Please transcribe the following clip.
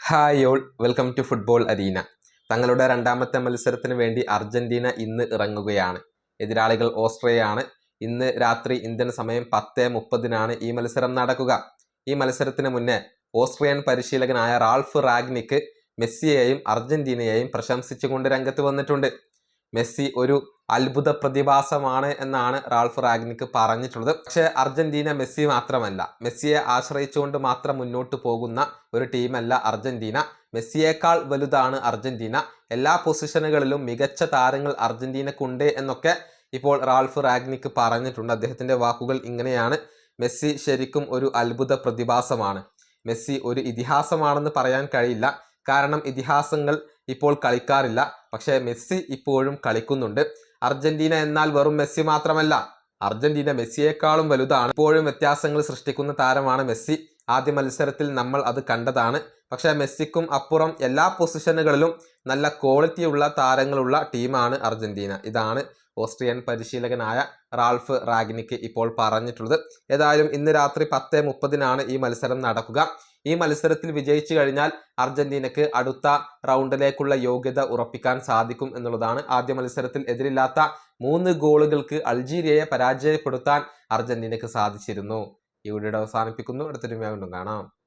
Hi all, welcome to football arena. തങ്ങളുടെ രണ്ടാമത്തെ മത്സരത്തിന് വേണ്ടി അർജന്റീന ഇന്ന് ഇറങ്ങുകയാണ്. എതിരാളികൾ ഓസ്ട്രിയയാണ്. ഇന്ന് രാത്രി ഇന്ത്യൻ സമയം 10:30 ഈ മത്സരം നടക്കുക. ഈ മത്സരത്തിന് മുന്നേ ഓസ്ട്രിയൻ പരിശീലകനായ റാൾഫ് റാഗ്നിക്ക് മെസ്സിയെയും അർജന്റീനയെയും പ്രശംസിച്ചുകൊണ്ട് രംഗത്ത് വന്നിട്ടുണ്ട്. മെസ്സി ഒരു അത്ഭുത പ്രതിഭാസമാണ് എന്നാണ് റാൾഫ് റാഗ്നിക്ക് പറഞ്ഞിട്ടുള്ളത്. പക്ഷേ അർജന്റീന മെസ്സി മാത്രമല്ല, മെസ്സിയെ ആശ്രയിച്ചുകൊണ്ട് മാത്രം മുന്നോട്ട് പോകുന്ന ഒരു ടീമല്ല അർജന്റീന. മെസ്സിയേക്കാൾ വലുതാണ് അർജന്റീന. എല്ലാ പൊസിഷനുകളിലും മികച്ച താരങ്ങൾ അർജന്റീനക്കുണ്ട് എന്നൊക്കെ ഇപ്പോൾ റാൾഫ് റാഗ്നിക്ക് പറഞ്ഞിട്ടുണ്ട്. അദ്ദേഹത്തിന്റെ വാക്കുകൾ ഇങ്ങനെയാണ്: മെസ്സി ശരിക്കും ഒരു അത്ഭുത പ്രതിഭാസമാണ്. മെസ്സി ഒരു ഇതിഹാസമാണെന്ന് പറയാൻ കഴിയില്ല, കാരണം ഇതിഹാസങ്ങൾ ഇപ്പോൾ കളിക്കാറില്ല. പക്ഷേ മെസ്സി ഇപ്പോഴും കളിക്കുന്നുണ്ട്. അർജന്റീന എന്നാൽ വെറും മെസ്സി മാത്രമല്ല, അർജന്റീന മെസ്സിയേക്കാളും വലുതാണ്. ഇപ്പോഴും വ്യത്യാസങ്ങൾ സൃഷ്ടിക്കുന്ന താരമാണ് മെസ്സി. ആദ്യ മത്സരത്തിൽ നമ്മൾ അത് കണ്ടതാണ്. പക്ഷേ മെസ്സിക്കും അപ്പുറം എല്ലാ പൊസിഷനുകളിലും നല്ല ക്വാളിറ്റിയുള്ള താരങ്ങളുള്ള ടീമാണ് അർജന്റീന. ഇതാണ് ഓസ്ട്രിയൻ പരിശീലകനായ റാൾഫ് റാഗ്നിക്ക് ഇപ്പോൾ പറഞ്ഞിട്ടുള്ളത്. ഏതായാലും ഇന്ന് രാത്രി 10:30 ഈ മത്സരം നടക്കുക. ഈ മത്സരത്തിൽ വിജയിച്ചു കഴിഞ്ഞാൽ അർജന്റീനക്ക് അടുത്ത റൗണ്ടിലേക്കുള്ള യോഗ്യത ഉറപ്പിക്കാൻ സാധിക്കും എന്നുള്ളതാണ്. ആദ്യ മത്സരത്തിൽ എതിരില്ലാത്ത 3 ഗോളുകൾക്ക് അൾജീരിയയെ പരാജയപ്പെടുത്താൻ അർജന്റീനക്ക് സാധിച്ചിരുന്നു. ഈ വീഡിയോ അവസാനിപ്പിക്കുന്നു. അടുത്തൊരു വീണ്ടും കാണാം.